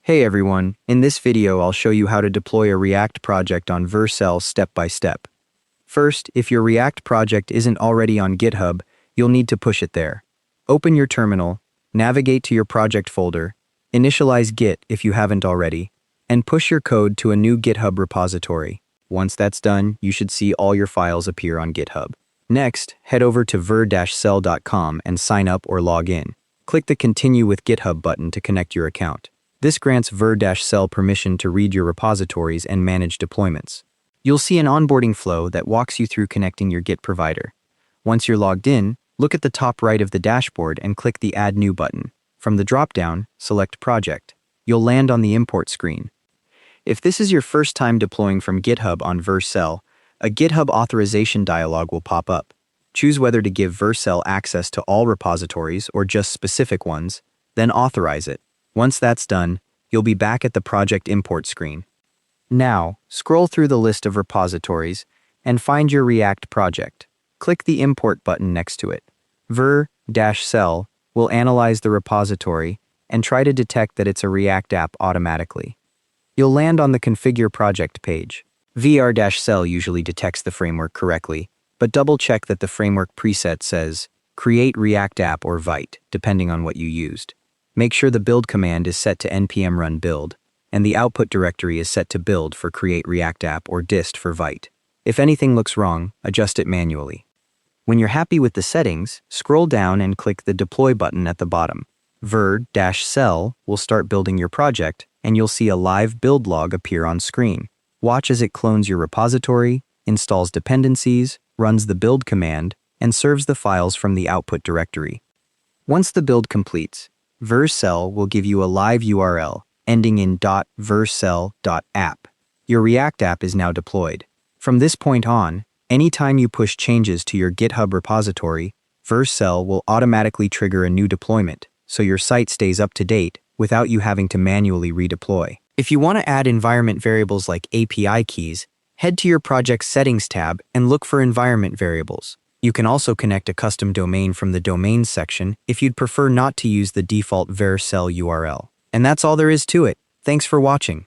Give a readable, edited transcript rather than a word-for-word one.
Hey everyone, in this video I'll show you how to deploy a React project on Vercel step by step. First, if your React project isn't already on GitHub, you'll need to push it there. Open your terminal, navigate to your project folder, initialize Git if you haven't already, and push your code to a new GitHub repository. Once that's done, you should see all your files appear on GitHub. Next, head over to ver-cel.com and sign up or log in. Click the Continue with GitHub button to connect your account. This grants Vercel permission to read your repositories and manage deployments. You'll see an onboarding flow that walks you through connecting your Git provider. Once you're logged in, look at the top right of the dashboard and click the Add New button. From the drop-down, select Project. You'll land on the import screen. If this is your first time deploying from GitHub on Vercel, a GitHub authorization dialog will pop up. Choose whether to give Vercel access to all repositories or just specific ones, then authorize it. Once that's done, you'll be back at the project import screen. Now, scroll through the list of repositories and find your React project. Click the import button next to it. Vercel will analyze the repository and try to detect that it's a React app automatically. You'll land on the Configure Project page. Vercel usually detects the framework correctly, but double-check that the framework preset says Create React App or Vite, depending on what you used. Make sure the build command is set to npm run build, and the output directory is set to build for Create React App or dist for Vite. If anything looks wrong, adjust it manually. When you're happy with the settings, scroll down and click the Deploy button at the bottom. Vercel will start building your project, and you'll see a live build log appear on screen. Watch as it clones your repository, installs dependencies, runs the build command, and serves the files from the output directory. Once the build completes, Vercel will give you a live URL ending in .vercel.app. Your React app is now deployed. From this point on, anytime you push changes to your GitHub repository, Vercel will automatically trigger a new deployment, so your site stays up to date without you having to manually redeploy. If you want to add environment variables like API keys, head to your project settings tab and look for environment variables. You can also connect a custom domain from the Domains section if you'd prefer not to use the default Vercel URL. And that's all there is to it. Thanks for watching.